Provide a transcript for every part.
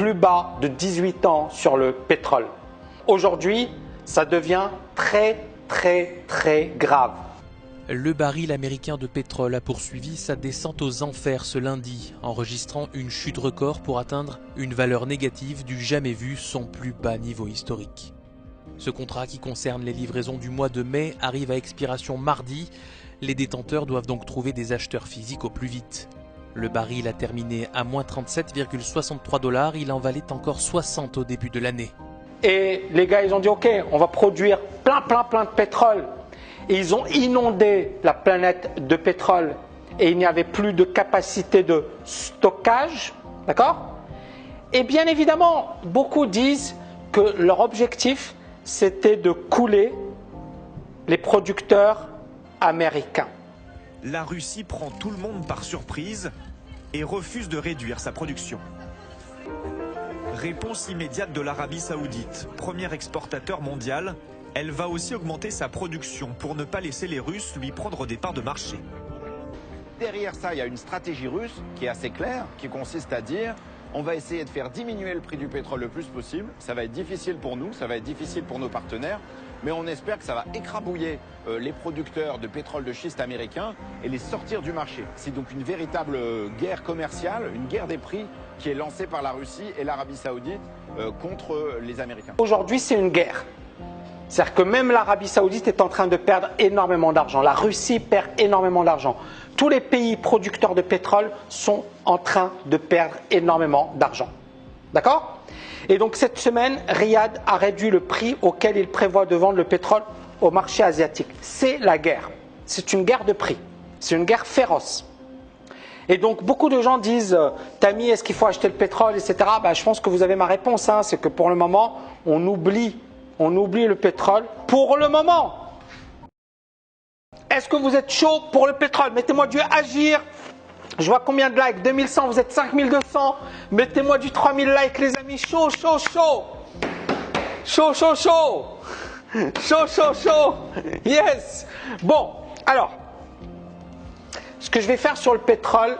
plus bas de 18 ans sur le pétrole. Aujourd'hui, ça devient très grave. Le baril américain de pétrole a poursuivi sa descente aux enfers ce lundi, enregistrant une chute record pour atteindre une valeur négative du jamais vu, son plus bas niveau historique. Ce contrat qui concerne les livraisons du mois de mai arrive à expiration mardi. Les détenteurs doivent donc trouver des acheteurs physiques au plus vite. Le baril a terminé à moins 37,63 $, il en valait encore 60 au début de l'année. Et les gars, ils ont dit ok, on va produire plein de pétrole. Et ils ont inondé la planète de pétrole et il n'y avait plus de capacité de stockage, d'accord? Et bien évidemment, beaucoup disent que leur objectif, c'était de couler les producteurs américains. La Russie prend tout le monde par surprise et refuse de réduire sa production. Réponse immédiate de l'Arabie Saoudite, premier exportateur mondial. Elle va aussi augmenter sa production pour ne pas laisser les Russes lui prendre des parts de marché. Derrière ça, il y a une stratégie russe qui est assez claire, qui consiste à dire on va essayer de faire diminuer le prix du pétrole le plus possible. Ça va être difficile pour nous, ça va être difficile pour nos partenaires, mais on espère que ça va écrabouiller les producteurs de pétrole de schiste américains et les sortir du marché. C'est donc une véritable guerre commerciale, une guerre des prix qui est lancée par la Russie et l'Arabie Saoudite contre les Américains. Aujourd'hui, c'est une guerre. C'est-à-dire que même l'Arabie Saoudite est en train de perdre énormément d'argent. La Russie perd énormément d'argent. Tous les pays producteurs de pétrole sont en train de perdre énormément d'argent. D'accord ? Et donc cette semaine, Riyad a réduit le prix auquel il prévoit de vendre le pétrole au marché asiatique. C'est la guerre. C'est une guerre de prix. C'est une guerre féroce. Et donc beaucoup de gens disent « Tammy, est-ce qu'il faut acheter le pétrole, etc. » Je pense que vous avez ma réponse. C'est que pour le moment, on oublie le pétrole pour le moment. Est-ce que vous êtes chaud pour le pétrole? Mettez-moi du agir. Je vois combien de likes? 2100, vous êtes 5200. Mettez-moi du 3000 likes, les amis. Chaud. Chaud. Yes. Bon, alors, ce que je vais faire sur le pétrole,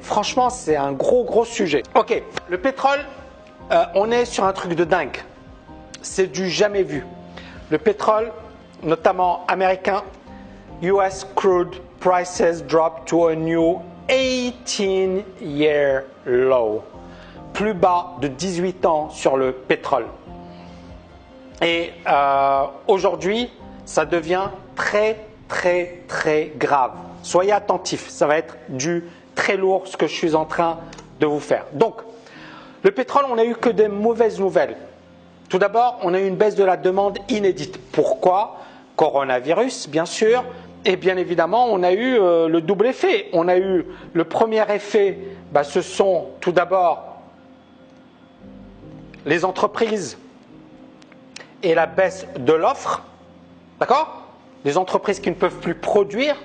franchement, c'est un gros sujet. Ok, le pétrole, on est sur un truc de dingue. C'est du jamais vu. Le pétrole, notamment américain, US crude prices drop to a new 18-year low. Plus bas de 18 ans sur le pétrole. Et aujourd'hui, ça devient très grave. Soyez attentifs, ça va être du très lourd ce que je suis en train de vous faire. Donc, le pétrole, on n'a eu que des mauvaises nouvelles. Tout d'abord, on a eu une baisse de la demande inédite. Pourquoi? Coronavirus, bien sûr. Et bien évidemment, on a eu le double effet. On a eu le premier effet, ce sont tout d'abord les entreprises et la baisse de l'offre. D'accord? Les entreprises qui ne peuvent plus produire,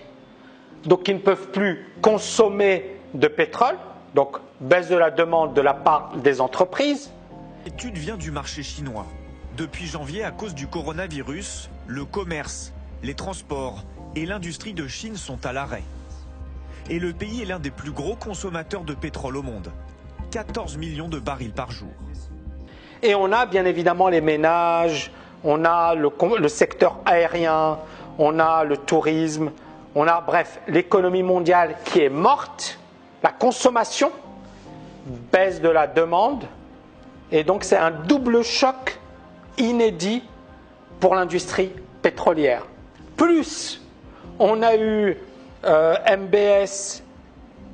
donc qui ne peuvent plus consommer de pétrole. Donc, baisse de la demande de la part des entreprises. L'étude vient du marché chinois. Depuis janvier, à cause du coronavirus, le commerce, les transports et l'industrie de Chine sont à l'arrêt. Et le pays est l'un des plus gros consommateurs de pétrole au monde. 14 millions de barils par jour. Et on a bien évidemment les ménages, on a le secteur aérien, on a le tourisme, on a, bref, l'économie mondiale qui est morte, la consommation, baisse de la demande. Et donc c'est un double choc inédit pour l'industrie pétrolière. Plus on a eu MBS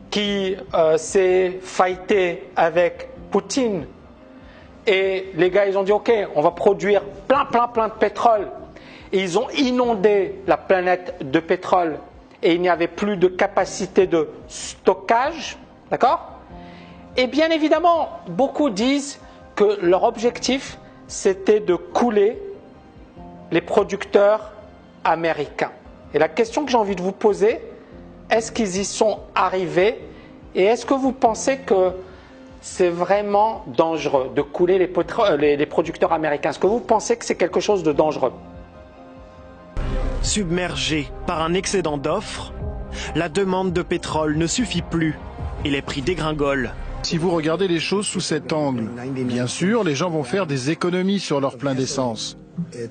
qui s'est fighté avec Poutine. Et les gars, ils ont dit ok, on va produire plein de pétrole. Et ils ont inondé la planète de pétrole. Et il n'y avait plus de capacité de stockage. D'accord? Et bien évidemment, beaucoup disent que leur objectif, c'était de couler les producteurs américains. Et la question que j'ai envie de vous poser, est-ce qu'ils y sont arrivés? Et est-ce que vous pensez que c'est vraiment dangereux de couler les producteurs américains? Est-ce que vous pensez que c'est quelque chose de dangereux? Submergée par un excédent d'offres, la demande de pétrole ne suffit plus et les prix dégringolent. Si vous regardez les choses sous cet angle, bien sûr, les gens vont faire des économies sur leur plein d'essence.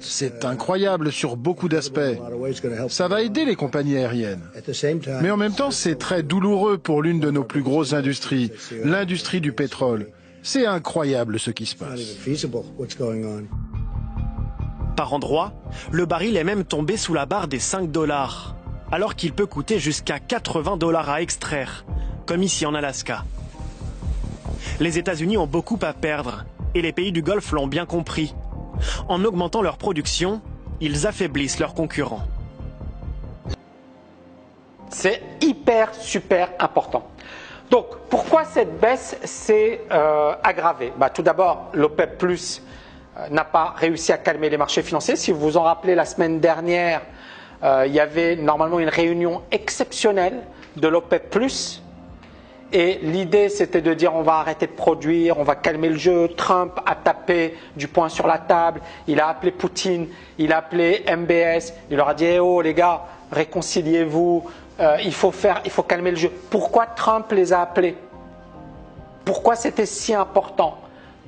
C'est incroyable sur beaucoup d'aspects. Ça va aider les compagnies aériennes. Mais en même temps, c'est très douloureux pour l'une de nos plus grosses industries, l'industrie du pétrole. C'est incroyable ce qui se passe. Par endroits, le baril est même tombé sous la barre des 5 $, alors qu'il peut coûter jusqu'à 80 $ à extraire, comme ici en Alaska. Les États-Unis ont beaucoup à perdre, et les pays du Golfe l'ont bien compris. En augmentant leur production, ils affaiblissent leurs concurrents. C'est super important. Donc, pourquoi cette baisse s'est aggravée? Tout d'abord, l'OPEP+, n'a pas réussi à calmer les marchés financiers. Si vous vous en rappelez, la semaine dernière, il y avait normalement une réunion exceptionnelle de l'OPEP+. Et l'idée, c'était de dire on va arrêter de produire, on va calmer le jeu. Trump a tapé du poing sur la table, il a appelé Poutine, il a appelé MBS, il leur a dit oh les gars, réconciliez-vous, il faut calmer le jeu. Pourquoi Trump les a appelés? Pourquoi c'était si important?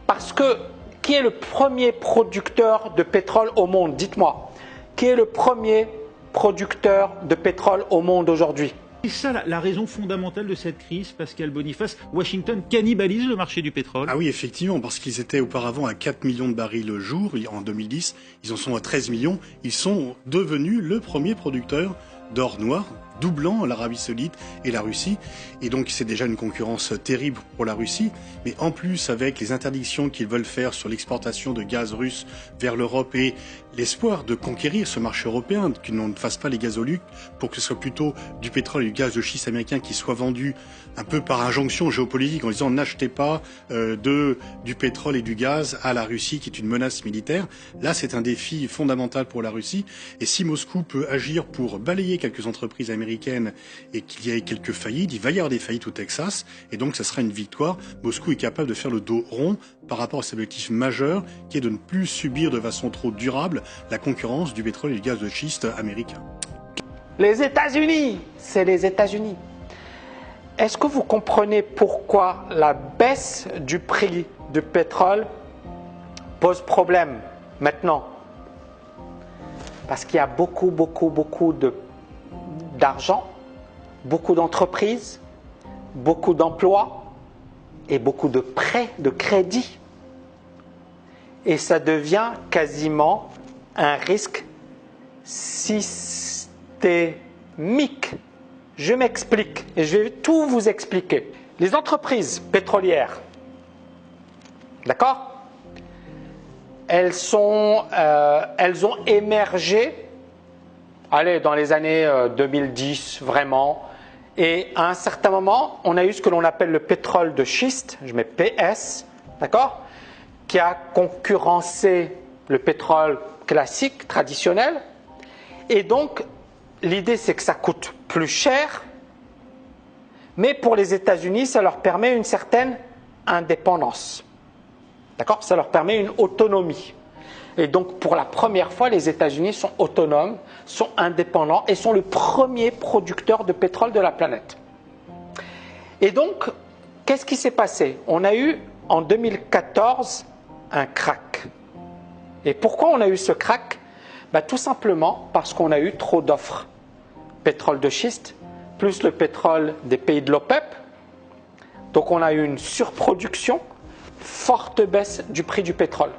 Parce que qui est le premier producteur de pétrole au monde? Dites-moi, qui est le premier producteur de pétrole au monde aujourd'hui? C'est ça la raison fondamentale de cette crise, Pascal Boniface. Washington cannibalise le marché du pétrole. Ah oui, effectivement, parce qu'ils étaient auparavant à 4 millions de barils le jour. En 2010, ils en sont à 13 millions. Ils sont devenus le premier producteur d'or noir, doublant l'Arabie Saoudite et la Russie. Et donc c'est déjà une concurrence terrible pour la Russie. Mais en plus, avec les interdictions qu'ils veulent faire sur l'exportation de gaz russe vers l'Europe et l'espoir de conquérir ce marché européen, qu'ils ne fassent pas les gazoducs, pour que ce soit plutôt du pétrole et du gaz de schiste américain qui soient vendus un peu par injonction géopolitique en disant n'achetez pas du pétrole et du gaz à la Russie qui est une menace militaire. Là, c'est un défi fondamental pour la Russie. Et si Moscou peut agir pour balayer quelques entreprises américaines et qu'il y ait quelques faillites, il va y avoir des faillites au Texas. Et donc, ça sera une victoire. Moscou est capable de faire le dos rond par rapport à ses objectifs majeurs, qui est de ne plus subir de façon trop durable la concurrence du pétrole et du gaz de schiste américain. Les États-Unis, c'est les États-Unis. Est-ce que vous comprenez pourquoi la baisse du prix du pétrole pose problème maintenant? Parce qu'il y a beaucoup d'argent, beaucoup d'entreprises, beaucoup d'emplois et beaucoup de prêts, de crédits. Et ça devient quasiment un risque systémique. Je m'explique et je vais tout vous expliquer. Les entreprises pétrolières, d'accord, elles ont émergé dans les années 2010 vraiment. Et à un certain moment, on a eu ce que l'on appelle le pétrole de schiste, je mets PS, d'accord, qui a concurrencé le pétrole classique, traditionnel. Et donc, l'idée, c'est que ça coûte plus cher, mais pour les États-Unis, ça leur permet une certaine indépendance. D'accord? Ça leur permet une autonomie. Et donc, pour la première fois, les États-Unis sont autonomes, sont indépendants et sont le premier producteur de pétrole de la planète. Et donc, qu'est-ce qui s'est passé? On a eu, en 2014, un crack. Et pourquoi on a eu ce crack? Tout simplement parce qu'on a eu trop d'offres. Pétrole de schiste, plus le pétrole des pays de l'OPEP. Donc on a eu une surproduction, forte baisse du prix du pétrole.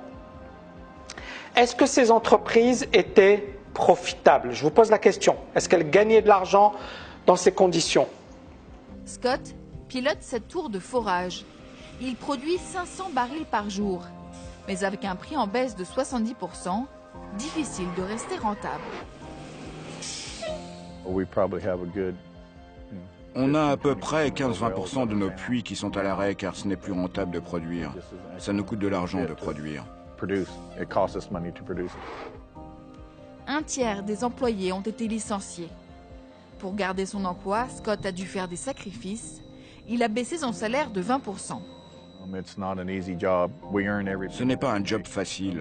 Est-ce que ces entreprises étaient profitables? Je vous pose la question. Est-ce qu'elles gagnaient de l'argent dans ces conditions? Scott pilote cette tour de forage. Il produit 500 barils par jour. Mais avec un prix en baisse de 70%, difficile de rester rentable. On a à peu près 15-20% de nos puits qui sont à l'arrêt car ce n'est plus rentable de produire. Ça nous coûte de l'argent de produire. Un tiers des employés ont été licenciés. Pour garder son emploi, Scott a dû faire des sacrifices. Il a baissé son salaire de 20%. Ce n'est pas un job facile.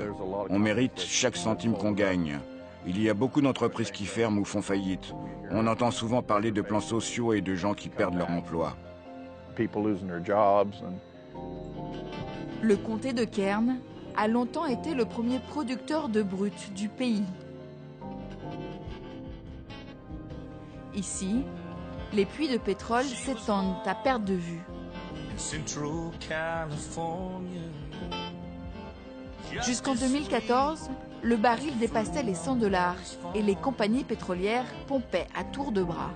On mérite chaque centime qu'on gagne. Il y a beaucoup d'entreprises qui ferment ou font faillite. On entend souvent parler de plans sociaux et de gens qui perdent leur emploi. Le comté de Kern a longtemps été le premier producteur de brut du pays. Ici, les puits de pétrole s'étendent à perte de vue. Jusqu'en 2014, le baril dépassait les $100 et les compagnies pétrolières pompaient à tour de bras.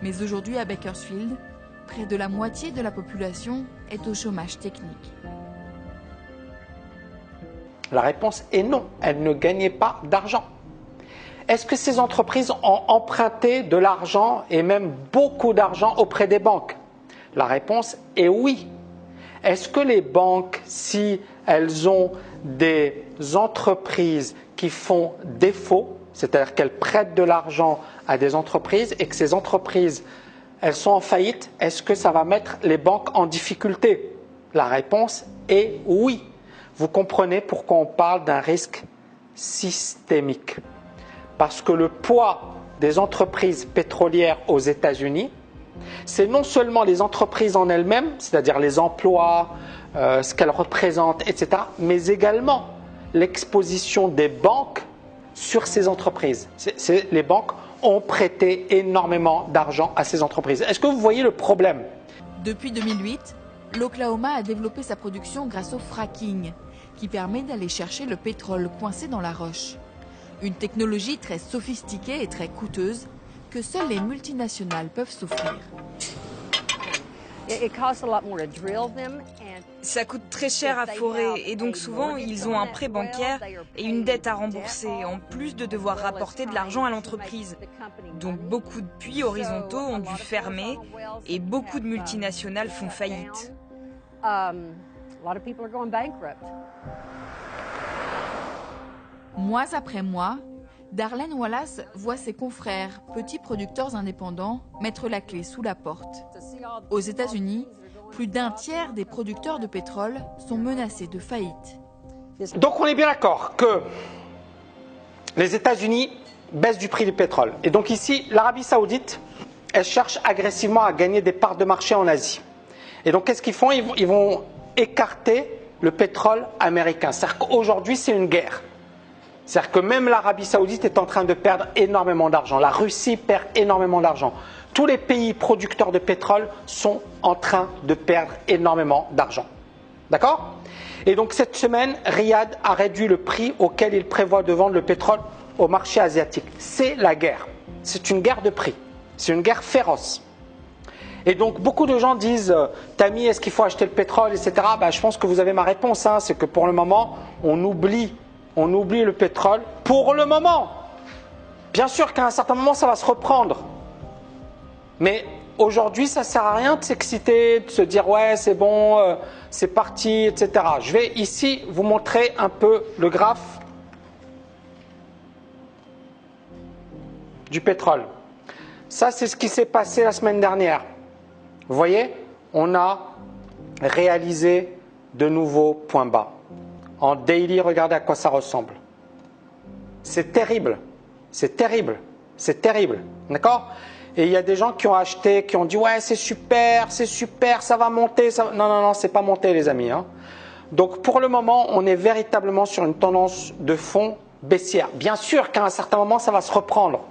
Mais aujourd'hui à Bakersfield, près de la moitié de la population est au chômage technique. La réponse est non, elles ne gagnaient pas d'argent. Est-ce que ces entreprises ont emprunté de l'argent et même beaucoup d'argent auprès des banques? La réponse est oui. Est-ce que les banques, si elles ont des entreprises qui font défaut, c'est-à-dire qu'elles prêtent de l'argent à des entreprises et que ces entreprises, elles sont en faillite, est-ce que ça va mettre les banques en difficulté? La réponse est oui. Vous comprenez pourquoi on parle d'un risque systémique. Parce que le poids des entreprises pétrolières aux États-Unis, c'est non seulement les entreprises en elles-mêmes, c'est-à-dire les emplois, ce qu'elles représentent, etc., mais également l'exposition des banques sur ces entreprises. Les banques ont prêté énormément d'argent à ces entreprises. Est-ce que vous voyez le problème? Depuis 2008, l'Oklahoma a développé sa production grâce au fracking, qui permet d'aller chercher le pétrole coincé dans la roche. Une technologie très sophistiquée et très coûteuse que seules les multinationales peuvent s'offrir. Ça coûte très cher à forer et donc souvent ils ont un prêt bancaire et une dette à rembourser en plus de devoir rapporter de l'argent à l'entreprise. Donc beaucoup de puits horizontaux ont dû fermer et beaucoup de multinationales font faillite. Mois après mois, Darlene Wallace voit ses confrères, petits producteurs indépendants, mettre la clé sous la porte. Aux États-Unis, plus d'un tiers des producteurs de pétrole sont menacés de faillite. Donc on est bien d'accord que les États-Unis baissent du prix du pétrole. Et donc ici, l'Arabie Saoudite, elle cherche agressivement à gagner des parts de marché en Asie. Et donc qu'est-ce qu'ils font? Ils vont écarter le pétrole américain. C'est-à-dire qu'aujourd'hui, c'est une guerre. C'est-à-dire que même l'Arabie Saoudite est en train de perdre énormément d'argent. La Russie perd énormément d'argent. Tous les pays producteurs de pétrole sont en train de perdre énormément d'argent. D'accord? Et donc cette semaine, Riyad a réduit le prix auquel il prévoit de vendre le pétrole au marché asiatique. C'est la guerre. C'est une guerre de prix. C'est une guerre féroce. Et donc beaucoup de gens disent « Tammy, est-ce qu'il faut acheter le pétrole, etc. » Je pense que vous avez ma réponse. C'est que pour le moment, on oublie le pétrole pour le moment. Bien sûr qu'à un certain moment, ça va se reprendre. Mais aujourd'hui, ça ne sert à rien de s'exciter, de se dire « ouais, c'est bon, c'est parti, etc. » Je vais ici vous montrer un peu le graphe du pétrole. Ça, c'est ce qui s'est passé la semaine dernière. Vous voyez, on a réalisé de nouveaux points bas. En daily, regardez à quoi ça ressemble. C'est terrible, c'est terrible, c'est terrible, d'accord? Et il y a des gens qui ont acheté, qui ont dit « ouais, c'est super, ça va monter. » Non, c'est pas monté les amis. Donc pour le moment, on est véritablement sur une tendance de fond baissière. Bien sûr qu'à un certain moment, ça va se reprendre.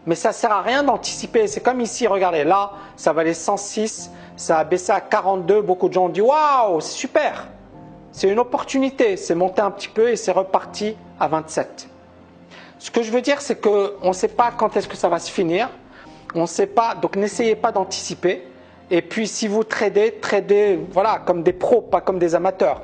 Mais ça ne sert à rien d'anticiper. C'est comme ici, regardez, là, ça valait 106, ça a baissé à 42. Beaucoup de gens ont dit « waouh, c'est super !» C'est une opportunité, c'est monté un petit peu et c'est reparti à 27. Ce que je veux dire, c'est qu'on ne sait pas quand est-ce que ça va se finir. On ne sait pas, donc n'essayez pas d'anticiper. Et puis si vous tradez voilà, comme des pros, pas comme des amateurs.